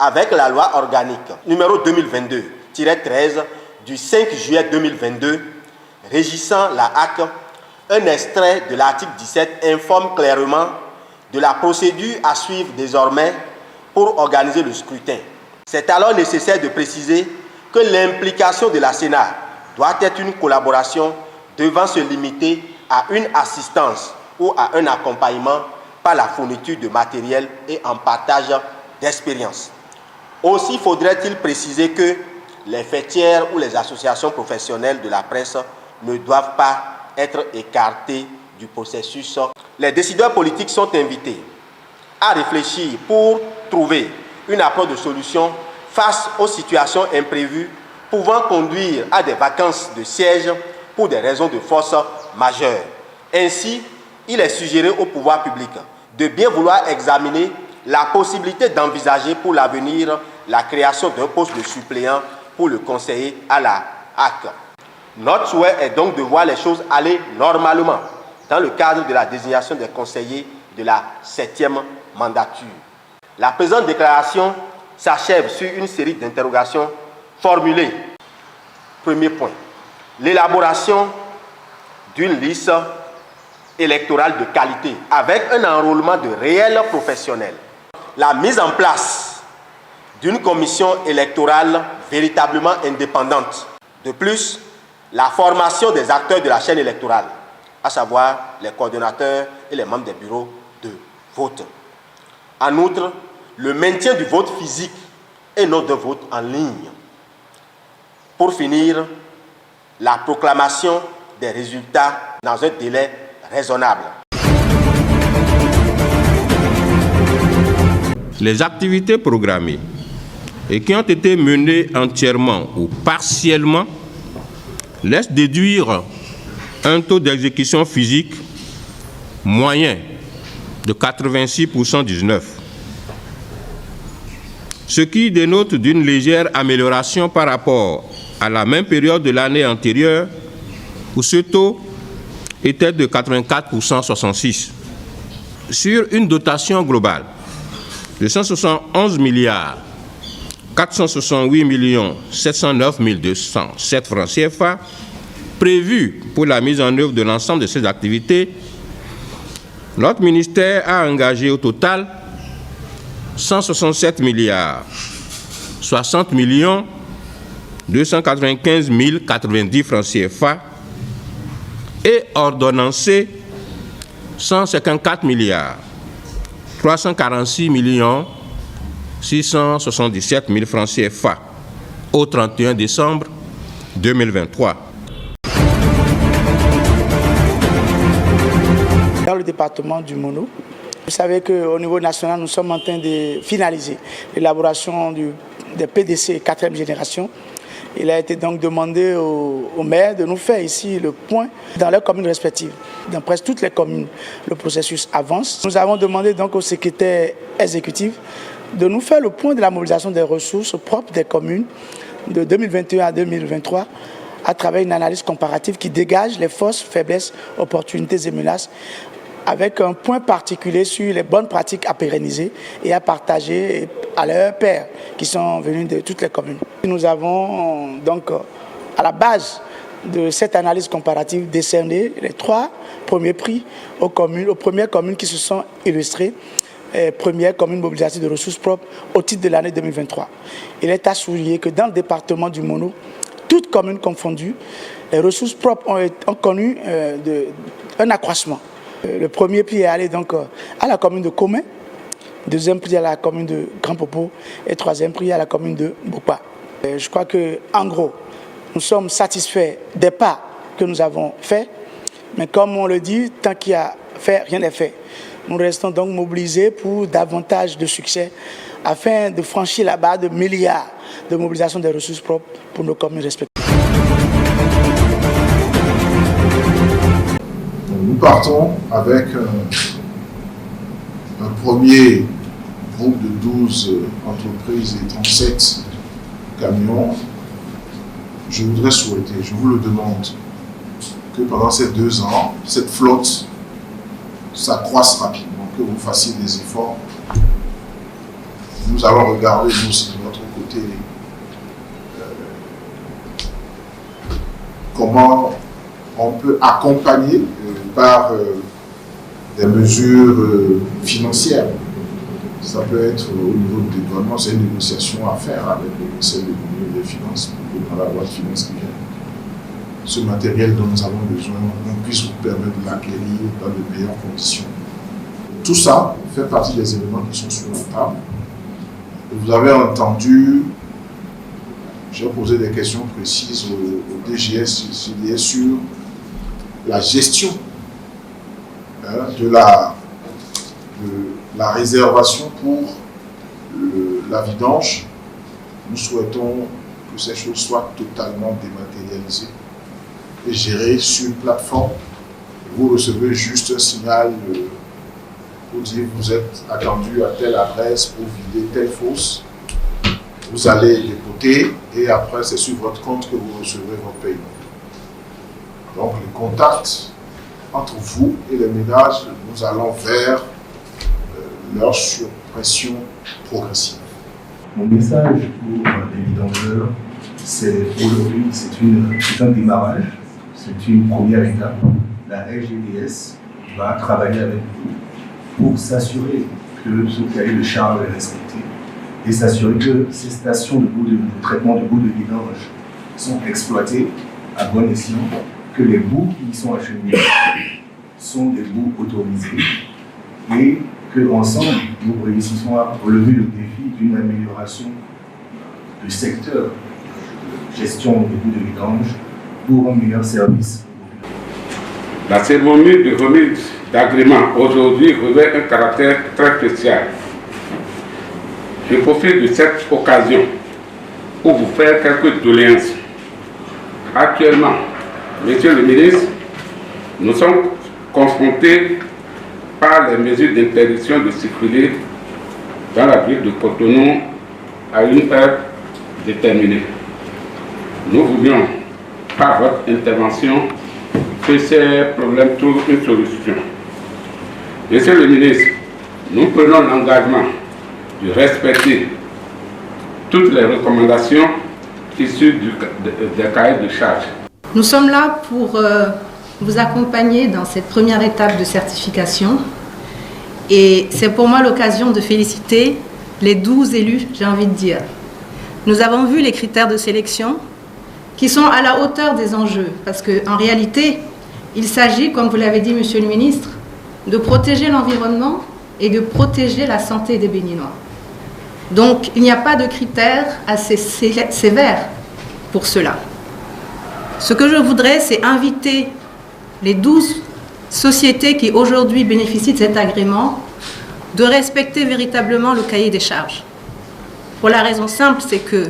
avec la loi organique numéro 2022-13 du 5 juillet 2022 régissant la HAC, un extrait de l'article 17 informe clairement de la procédure à suivre désormais pour organiser le scrutin. C'est alors nécessaire de préciser que l'implication de la Sénat doit être une collaboration devant se limiter à une assistance ou à un accompagnement par la fourniture de matériel et en partage d'expérience. Aussi faudrait-il préciser que les fêtières ou les associations professionnelles de la presse ne doivent pas être écartés du processus. Les décideurs politiques sont invités à réfléchir pour trouver une approche de solution face aux situations imprévues pouvant conduire à des vacances de siège pour des raisons de force majeures. Ainsi, il est suggéré au pouvoir public de bien vouloir examiner la possibilité d'envisager pour l'avenir la création d'un poste de suppléant pour le conseiller à la HAC. Notre souhait est donc de voir les choses aller normalement dans le cadre de la désignation des conseillers de la 7e mandature. La présente déclaration s'achève sur une série d'interrogations formulées. Premier point, l'élaboration d'une liste électorale de qualité avec un enrôlement de réels professionnels. La mise en place d'une commission électorale véritablement indépendante. De plus, la formation des acteurs de la chaîne électorale, à savoir les coordonnateurs et les membres des bureaux de vote. En outre, le maintien du vote physique et non de vote en ligne. Pour finir, la proclamation des résultats dans un délai raisonnable. Les activités programmées et qui ont été menées entièrement ou partiellement laissent déduire un taux d'exécution physique moyen de 86% 19, ce qui dénote d'une légère amélioration par rapport à la même période de l'année antérieure où ce taux était de 84% 66. Sur une dotation globale de 171 milliards 468 709 207 francs CFA prévus pour la mise en œuvre de l'ensemble de ces activités, notre ministère a engagé au total 167 milliards 60 295 090 francs CFA et ordonnancé 154 milliards 346 677 000 francs CFA au 31 décembre 2023. Dans le département du Mono, vous savez qu'au niveau national, nous sommes en train de finaliser l'élaboration des PDC 4e génération. Il a été donc demandé aux maires de nous faire ici le point dans leurs communes respectives. Dans presque toutes les communes, le processus avance. Nous avons demandé donc au secrétaire exécutif de nous faire le point de la mobilisation des ressources propres des communes de 2021 à 2023 à travers une analyse comparative qui dégage les forces, faiblesses, opportunités et menaces avec un point particulier sur les bonnes pratiques à pérenniser et à partager à leurs pairs qui sont venus de toutes les communes. Nous avons donc à la base de cette analyse comparative décerné les 3 premiers prix aux premières communes qui se sont illustrées, première commune mobilisatrice de ressources propres au titre de l'année 2023. Il est à souligner que dans le département du Mono, toutes communes confondues, les ressources propres ont connu un accroissement. Le premier prix est allé donc à la commune de Comé, deuxième prix à la commune de Grand Popo et troisième prix à la commune de Boupa. Je crois qu'en gros, nous sommes satisfaits des pas que nous avons faits, mais comme on le dit, tant qu'il y a fait, rien n'est fait. Nous restons donc mobilisés pour davantage de succès afin de franchir la barre de milliards de mobilisation des ressources propres pour nos communes respectives. Nous partons avec un premier groupe de 12 entreprises et 37 camions. Je voudrais souhaiter, je vous le demande, que pendant ces 2 ans, cette flotte s'accroisse rapidement, que vous fassiez des efforts nous allons regarder, nous aussi, de notre côté, comment on peut accompagner par des mesures financières. Ça peut être au niveau du gouvernement, c'est une négociation à faire avec le ministère des Finances, pour dans la loi de finances qui vient. Ce matériel dont nous avons besoin, on puisse vous permettre de l'acquérir dans de meilleures conditions. Tout ça fait partie des éléments qui sont sur la table. Et vous avez entendu, j'ai posé des questions précises au DGS CDS sur la gestion de la réservation pour la vidange. Nous souhaitons que ces choses soient totalement dématérialisées et gérées sur une plateforme. Vous recevez juste un signal pour dire que vous êtes attendu à telle adresse pour vider telle fosse. Vous allez dépoter et après c'est sur votre compte que vous recevrez votre paiement. Donc les contacts entre vous et les ménages, nous allons vers leur suppression progressive. Mon message pour les vidangeurs, c'est aujourd'hui, c'est un démarrage, c'est une première étape. La RGDS va travailler avec vous pour s'assurer que ce cahier de charge est respecté et s'assurer que ces stations de traitement de boues de vidange sont exploitées à bon escient, que les boues qui y sont acheminées sont des boues autorisées et qu'ensemble, nous réussissons à relever le défi d'une amélioration du secteur de gestion des boues de vidange pour un meilleur service. La cérémonie de remise d'agrément aujourd'hui revêt un caractère très spécial. Je profite de cette occasion pour vous faire quelques doléances. Actuellement, Monsieur le ministre, nous sommes confrontés par les mesures d'interdiction de circuler dans la ville de Cotonou à une heure déterminée. Nous voulions, par votre intervention, que ces problèmes trouvent une solution. Monsieur le ministre, nous prenons l'engagement de respecter toutes les recommandations issues des cahiers de charges. Nous sommes là pour vous accompagner dans cette première étape de certification. Et c'est pour moi l'occasion de féliciter les 12 élus, j'ai envie de dire. Nous avons vu les critères de sélection qui sont à la hauteur des enjeux. Parce qu'en réalité, il s'agit, comme vous l'avez dit, Monsieur le ministre, de protéger l'environnement et de protéger la santé des Béninois. Donc, il n'y a pas de critères assez sévères pour cela. Ce que je voudrais, c'est inviter les 12 sociétés qui aujourd'hui bénéficient de cet agrément de respecter véritablement le cahier des charges. Pour la raison simple, c'est que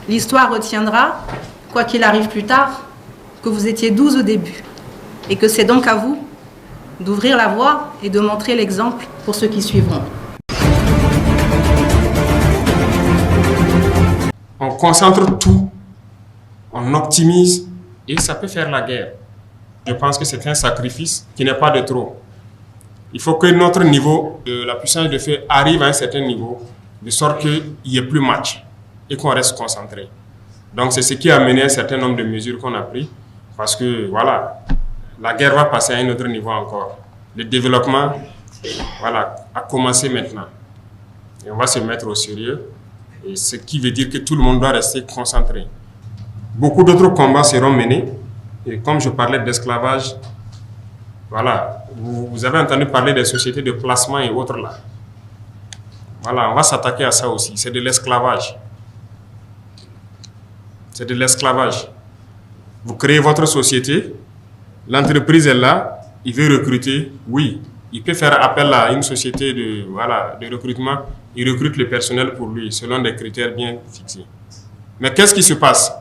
l'histoire retiendra, quoi qu'il arrive plus tard, que vous étiez 12 au début. Et que c'est donc à vous d'ouvrir la voie et de montrer l'exemple pour ceux qui suivront. On concentre tout, on optimise et ça peut faire la guerre. Je pense que c'est un sacrifice qui n'est pas de trop. Il faut que notre niveau de la puissance de feu arrive à un certain niveau, de sorte qu'il n'y ait plus match et qu'on reste concentré. Donc c'est ce qui a mené un certain nombre de mesures qu'on a prises, parce que voilà, la guerre va passer à un autre niveau encore. Le développement, voilà, a commencé maintenant. Et on va se mettre au sérieux, et ce qui veut dire que tout le monde doit rester concentré. Beaucoup d'autres combats seront menés, et comme je parlais d'esclavage, voilà, vous avez entendu parler des sociétés de placement et autres là. Voilà, on va s'attaquer à ça aussi, c'est de l'esclavage. C'est de l'esclavage. Vous créez votre société, l'entreprise est là, il veut recruter, oui, il peut faire appel à une société de recrutement, il recrute le personnel pour lui, selon des critères bien fixés. Mais qu'est-ce qui se passe?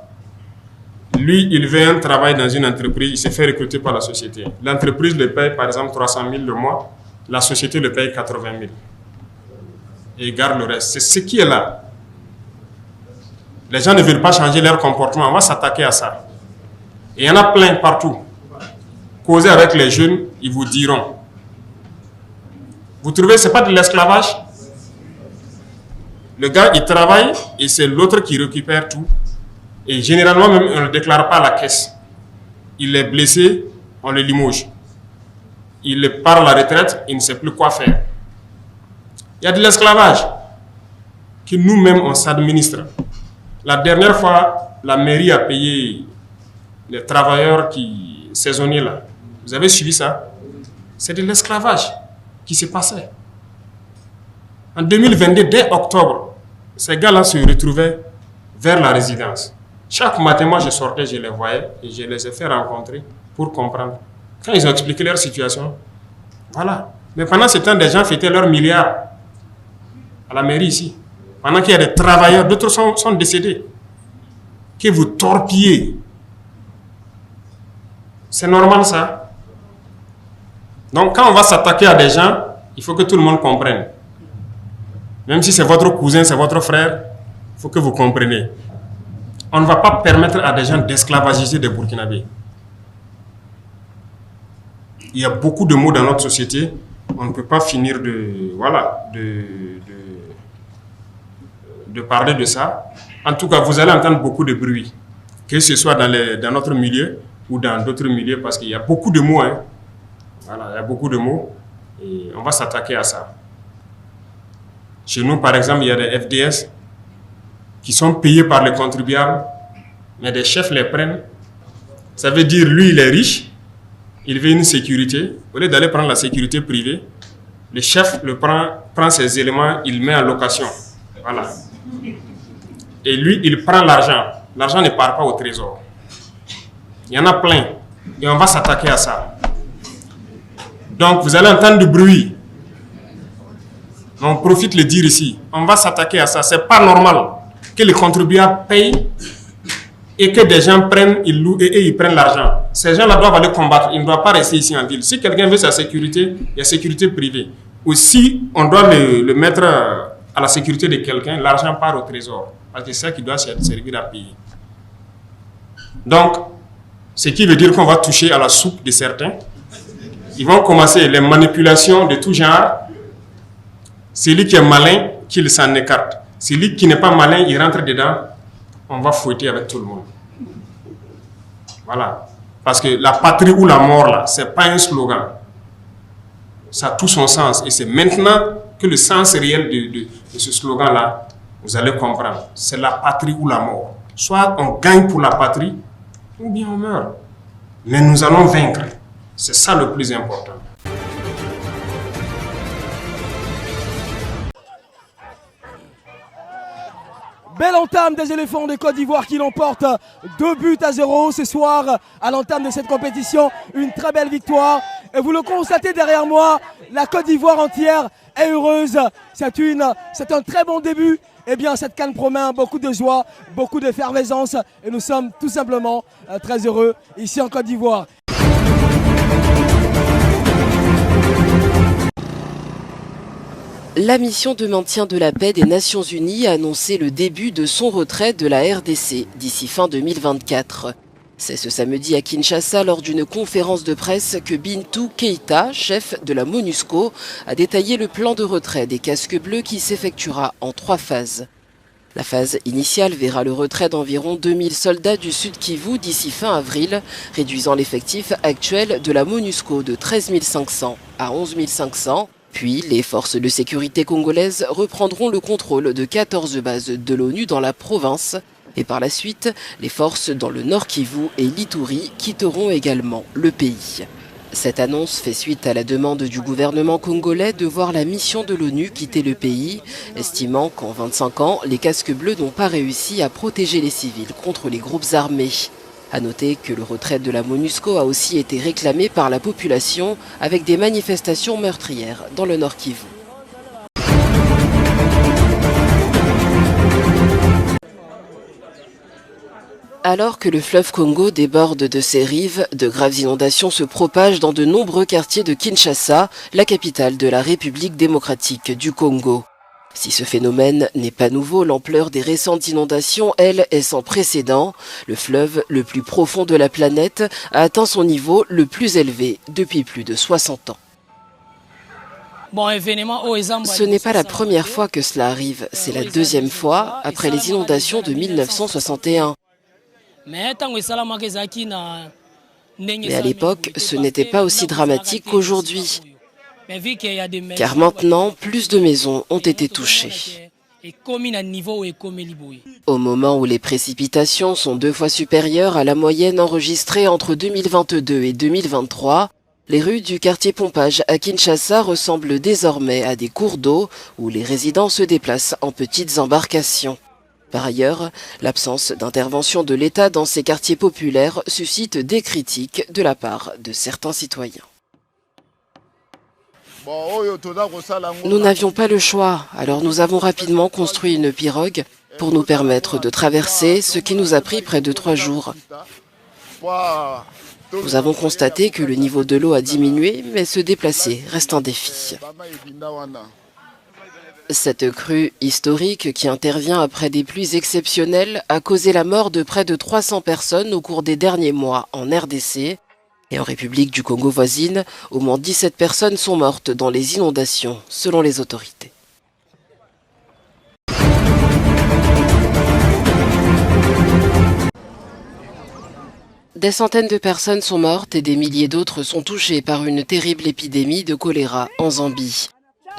Lui, il veut un travail dans une entreprise, il se fait recruter par la société. L'entreprise le paye par exemple 300 000 le mois, la société le paye 80 000. Et il garde le reste. C'est ce qui est là. Les gens ne veulent pas changer leur comportement, on va s'attaquer à ça. Et il y en a plein partout. Causez avec les jeunes, ils vous diront. Vous trouvez que ce n'est pas de l'esclavage? Le gars, il travaille et c'est l'autre qui récupère tout. Et généralement, même, on ne le déclare pas à la caisse. Il est blessé, on le limoge. Il part à la retraite, il ne sait plus quoi faire. Il y a de l'esclavage que nous-mêmes, on s'administre. La dernière fois, la mairie a payé les travailleurs qui saisonniers là. Vous avez suivi ça? C'est de l'esclavage qui se passait. En 2022, dès octobre, ces gars-là se retrouvaient vers la résidence. Chaque matin, moi, je sortais, je les voyais et je les ai fait rencontrer pour comprendre. Quand ils ont expliqué leur situation, voilà. Mais pendant ce temps, des gens fêtaient leurs milliards à la mairie ici. Pendant qu'il y a des travailleurs, d'autres sont décédés. Que vous torpillez. C'est normal ça. Donc quand on va s'attaquer à des gens, il faut que tout le monde comprenne. Même si c'est votre cousin, c'est votre frère, il faut que vous compreniez. On ne va pas permettre à des gens d'esclavagiser des Burkinabés. Il y a beaucoup de mots dans notre société. On ne peut pas finir de parler de ça. En tout cas, vous allez entendre beaucoup de bruit, que ce soit dans notre milieu ou dans d'autres milieux, parce qu'il y a beaucoup de mots. Hein. Voilà, il y a beaucoup de mots et on va s'attaquer à ça. Chez nous, par exemple, il y a des FDS qui sont payés par les contribuables, mais des chefs les prennent. Ça veut dire, lui, il est riche, il veut une sécurité. Au lieu d'aller prendre la sécurité privée, le chef prend ses éléments, il met en location. Voilà. Et lui, il prend l'argent. L'argent ne part pas au trésor. Il y en a plein. Et on va s'attaquer à ça. Donc, vous allez entendre du bruit. On profite de le dire ici. On va s'attaquer à ça. Ce n'est pas normal que les contribuables payent et que des gens prennent, ils louent et ils prennent l'argent. Ces gens-là doivent aller combattre. Ils ne doivent pas rester ici en ville. Si quelqu'un veut sa sécurité, il y a sécurité privée. Ou si on doit le mettre à la sécurité de quelqu'un, l'argent part au trésor. Parce que c'est ça qui doit servir à payer. Donc, ce qui veut dire qu'on va toucher à la soupe de certains. Ils vont commencer les manipulations de tout genre. Celui qui est malin, qu'il s'en écarte. Celui qui n'est pas malin, il rentre dedans. On va fouetter avec tout le monde. Voilà. Parce que la patrie ou la mort, là, ce n'est pas un slogan. Ça a tout son sens. Et c'est maintenant que le sens réel de ce slogan-là, vous allez comprendre. C'est la patrie ou la mort. Soit on gagne pour la patrie, ou bien on meurt. Mais nous allons vaincre. C'est ça le plus important. Belle entame des éléphants de Côte d'Ivoire qui l'emportent 2-0 ce soir à l'entame de cette compétition. Une très belle victoire. Et vous le constatez derrière moi, la Côte d'Ivoire entière est heureuse. C'est un très bon début. Eh bien, cette CAN promet beaucoup de joie, beaucoup d'effervescence. Et nous sommes tout simplement très heureux ici en Côte d'Ivoire. La mission de maintien de la paix des Nations Unies a annoncé le début de son retrait de la RDC d'ici fin 2024. C'est ce samedi à Kinshasa, lors d'une conférence de presse, que Bintou Keïta, chef de la MONUSCO, a détaillé le plan de retrait des casques bleus qui s'effectuera en 3 phases. La phase initiale verra le retrait d'environ 2000 soldats du Sud Kivu d'ici fin avril, réduisant l'effectif actuel de la MONUSCO de 13 500 à 11 500. Puis, les forces de sécurité congolaises reprendront le contrôle de 14 bases de l'ONU dans la province. Et par la suite, les forces dans le Nord Kivu et l'Ituri quitteront également le pays. Cette annonce fait suite à la demande du gouvernement congolais de voir la mission de l'ONU quitter le pays, estimant qu'en 25 ans, les casques bleus n'ont pas réussi à protéger les civils contre les groupes armés. A noter que le retrait de la MONUSCO a aussi été réclamé par la population avec des manifestations meurtrières dans le Nord Kivu. Alors que le fleuve Congo déborde de ses rives, de graves inondations se propagent dans de nombreux quartiers de Kinshasa, la capitale de la République démocratique du Congo. Si ce phénomène n'est pas nouveau, l'ampleur des récentes inondations, elle, est sans précédent. Le fleuve le plus profond de la planète a atteint son niveau le plus élevé depuis plus de 60 ans. Ce n'est pas la première fois que cela arrive, c'est la deuxième fois après les inondations de 1961. Mais à l'époque, ce n'était pas aussi dramatique qu'aujourd'hui, car maintenant, plus de maisons ont été touchées. Au moment où les précipitations sont 2 fois supérieures à la moyenne enregistrée entre 2022 et 2023, les rues du quartier Pompage à Kinshasa ressemblent désormais à des cours d'eau où les résidents se déplacent en petites embarcations. Par ailleurs, l'absence d'intervention de l'État dans ces quartiers populaires suscite des critiques de la part de certains citoyens. Nous n'avions pas le choix, alors nous avons rapidement construit une pirogue pour nous permettre de traverser, ce qui nous a pris près de 3 jours. Nous avons constaté que le niveau de l'eau a diminué, mais se déplacer reste un défi. Cette crue historique qui intervient après des pluies exceptionnelles a causé la mort de près de 300 personnes au cours des derniers mois en RDC. Et en République du Congo voisine, au moins 17 personnes sont mortes dans les inondations, selon les autorités. Des centaines de personnes sont mortes et des milliers d'autres sont touchées par une terrible épidémie de choléra en Zambie.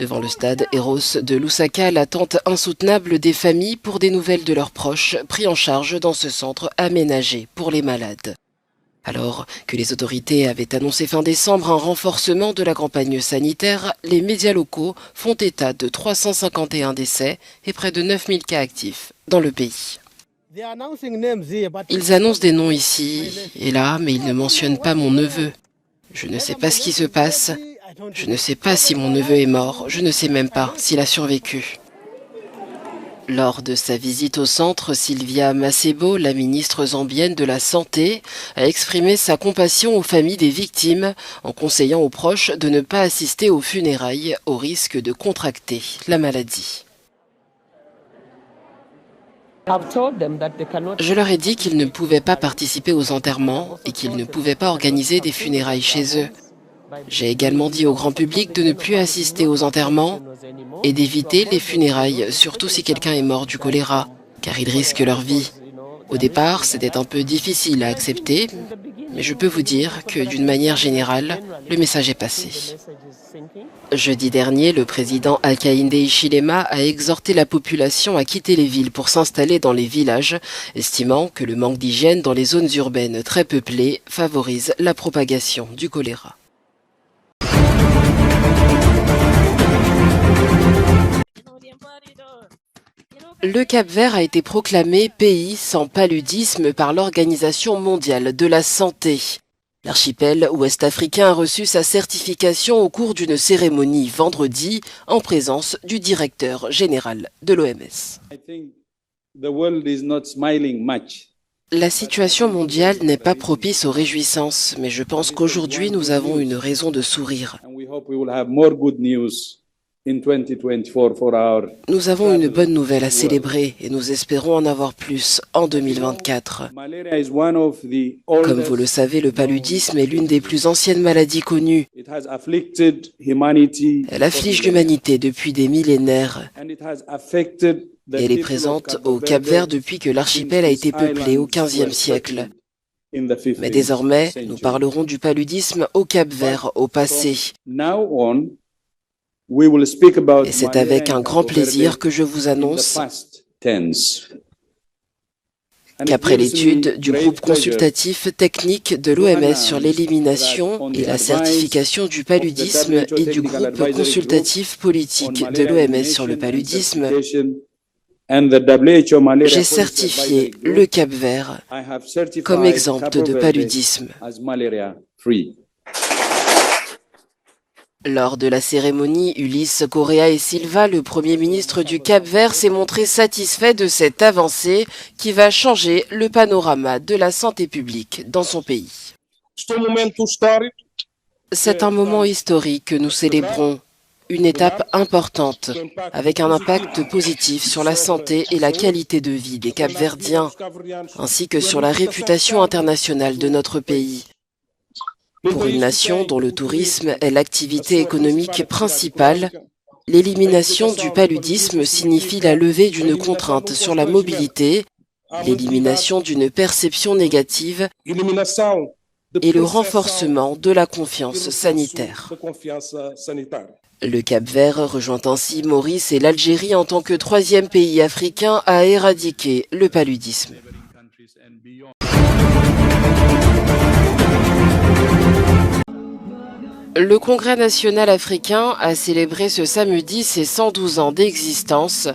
Devant le stade Eros de Lusaka, l'attente insoutenable des familles pour des nouvelles de leurs proches pris en charge dans ce centre aménagé pour les malades. Alors que les autorités avaient annoncé fin décembre un renforcement de la campagne sanitaire, les médias locaux font état de 351 décès et près de 9000 cas actifs dans le pays. Ils annoncent des noms ici et là, mais ils ne mentionnent pas mon neveu. Je ne sais pas ce qui se passe. Je ne sais pas si mon neveu est mort. Je ne sais même pas s'il a survécu. Lors de sa visite au centre, Sylvia Masebo, la ministre zambienne de la Santé, a exprimé sa compassion aux familles des victimes en conseillant aux proches de ne pas assister aux funérailles au risque de contracter la maladie. Je leur ai dit qu'ils ne pouvaient pas participer aux enterrements et qu'ils ne pouvaient pas organiser des funérailles chez eux. J'ai également dit au grand public de ne plus assister aux enterrements et d'éviter les funérailles, surtout si quelqu'un est mort du choléra, car ils risquent leur vie. Au départ, c'était un peu difficile à accepter, mais je peux vous dire que d'une manière générale, le message est passé. Jeudi dernier, le président Hakainde Hichilema a exhorté la population à quitter les villes pour s'installer dans les villages, estimant que le manque d'hygiène dans les zones urbaines très peuplées favorise la propagation du choléra. Le Cap-Vert a été proclamé pays sans paludisme par l'Organisation mondiale de la santé. L'archipel ouest-africain a reçu sa certification au cours d'une cérémonie vendredi en présence du directeur général de l'OMS. La situation mondiale n'est pas propice aux réjouissances, mais je pense qu'aujourd'hui nous avons une raison de sourire. Nous avons une bonne nouvelle à célébrer et nous espérons en avoir plus en 2024. Comme vous le savez, le paludisme est l'une des plus anciennes maladies connues. Elle afflige l'humanité depuis des millénaires. Elle est présente au Cap-Vert depuis que l'archipel a été peuplé au XVe siècle. Mais désormais, nous parlerons du paludisme au Cap-Vert au passé. Et c'est avec un grand plaisir que je vous annonce qu'après l'étude du groupe consultatif technique de l'OMS sur l'élimination et la certification du paludisme et du groupe consultatif politique de l'OMS sur le paludisme, j'ai certifié le Cap-Vert comme exemple de paludisme. Lors de la cérémonie, Ulysse Correa et Silva, le Premier ministre du Cap-Vert, s'est montré satisfait de cette avancée qui va changer le panorama de la santé publique dans son pays. C'est un moment historique que nous célébrons, une étape importante, avec un impact positif sur la santé et la qualité de vie des Cap-Verdiens, ainsi que sur la réputation internationale de notre pays. Pour une nation dont le tourisme est l'activité économique principale, l'élimination du paludisme signifie la levée d'une contrainte sur la mobilité, l'élimination d'une perception négative et le renforcement de la confiance sanitaire. Le Cap-Vert rejoint ainsi Maurice et l'Algérie en tant que troisième pays africain à éradiquer le paludisme. Le Congrès national africain a célébré ce samedi ses 112 ans d'existence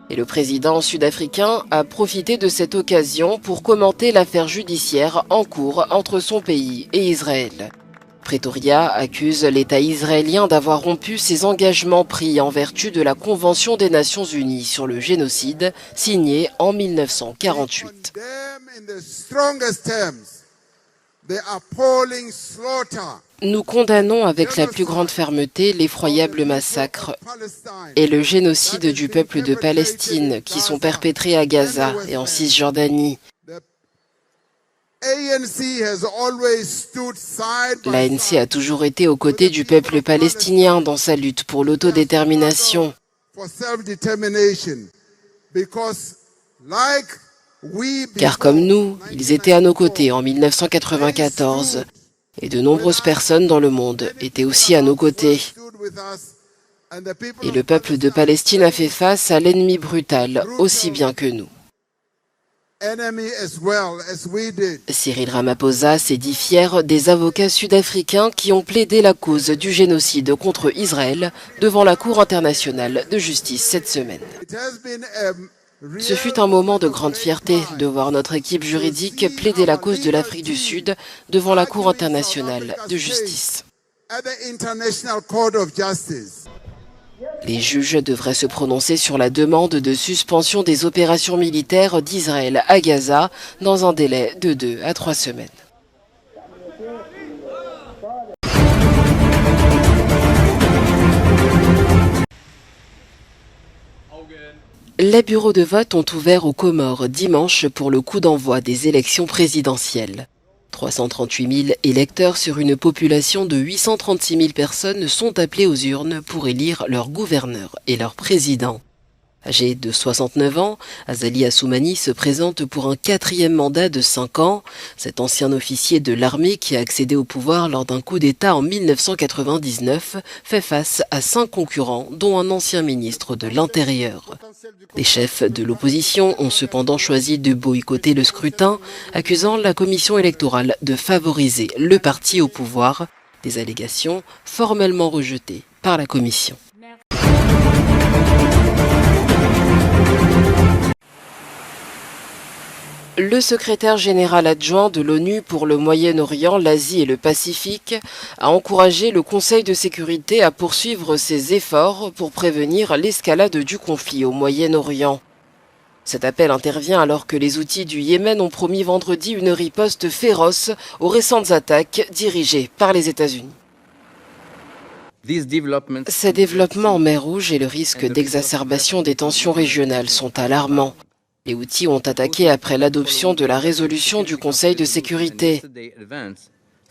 et le président sud-africain a profité de cette occasion pour commenter l'affaire judiciaire en cours entre son pays et Israël. Pretoria accuse l'État israélien d'avoir rompu ses engagements pris en vertu de la Convention des Nations Unies sur le génocide signée en 1948. Nous condamnons avec la plus grande fermeté l'effroyable massacre et le génocide du peuple de Palestine qui sont perpétrés à Gaza et en Cisjordanie. L'ANC a toujours été aux côtés du peuple palestinien dans sa lutte pour l'autodétermination. Car comme nous, ils étaient à nos côtés en 1994. Et de nombreuses personnes dans le monde étaient aussi à nos côtés. Et le peuple de Palestine a fait face à l'ennemi brutal aussi bien que nous. Cyril Ramaphosa s'est dit fier des avocats sud-africains qui ont plaidé la cause du génocide contre Israël devant la Cour internationale de justice cette semaine. Ce fut un moment de grande fierté de voir notre équipe juridique plaider la cause de l'Afrique du Sud devant la Cour internationale de justice. Les juges devraient se prononcer sur la demande de suspension des opérations militaires d'Israël à Gaza dans un délai de 2 à 3 semaines. Les bureaux de vote ont ouvert aux Comores dimanche pour le coup d'envoi des élections présidentielles. 338 000 électeurs sur une population de 836 000 personnes sont appelés aux urnes pour élire leur gouverneur et leur président. Âgé de 69 ans, Azali Assoumani se présente pour un 4e mandat de 5 ans. Cet ancien officier de l'armée qui a accédé au pouvoir lors d'un coup d'État en 1999 fait face à 5 concurrents, dont un ancien ministre de l'Intérieur. Les chefs de l'opposition ont cependant choisi de boycotter le scrutin, accusant la commission électorale de favoriser le parti au pouvoir, des allégations formellement rejetées par la commission. Le secrétaire général adjoint de l'ONU pour le Moyen-Orient, l'Asie et le Pacifique a encouragé le Conseil de sécurité à poursuivre ses efforts pour prévenir l'escalade du conflit au Moyen-Orient. Cet appel intervient alors que les Houthis du Yémen ont promis vendredi une riposte féroce aux récentes attaques dirigées par les États-Unis. Ces développements en mer Rouge et le risque d'exacerbation des tensions régionales sont alarmants. Les Houthis ont attaqué après l'adoption de la résolution du Conseil de sécurité.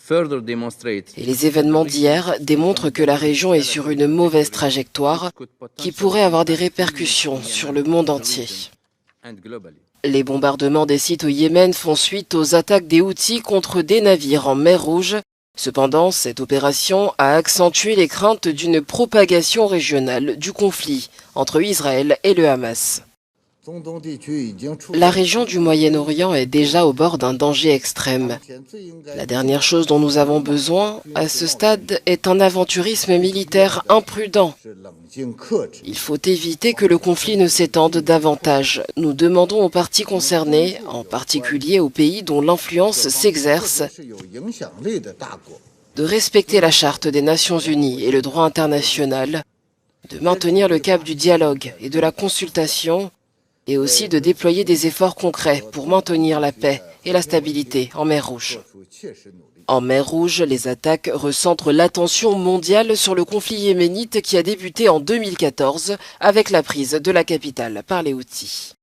Et les événements d'hier démontrent que la région est sur une mauvaise trajectoire qui pourrait avoir des répercussions sur le monde entier. Les bombardements des sites au Yémen font suite aux attaques des Houthis contre des navires en mer Rouge. Cependant, cette opération a accentué les craintes d'une propagation régionale du conflit entre Israël et le Hamas. La région du Moyen-Orient est déjà au bord d'un danger extrême. La dernière chose dont nous avons besoin, à ce stade, est un aventurisme militaire imprudent. Il faut éviter que le conflit ne s'étende davantage. Nous demandons aux parties concernées, en particulier aux pays dont l'influence s'exerce, de respecter la Charte des Nations Unies et le droit international, de maintenir le cap du dialogue et de la consultation, et aussi de déployer des efforts concrets pour maintenir la paix et la stabilité en mer Rouge. En mer Rouge, les attaques recentrent l'attention mondiale sur le conflit yéménite qui a débuté en 2014 avec la prise de la capitale par les Houthis.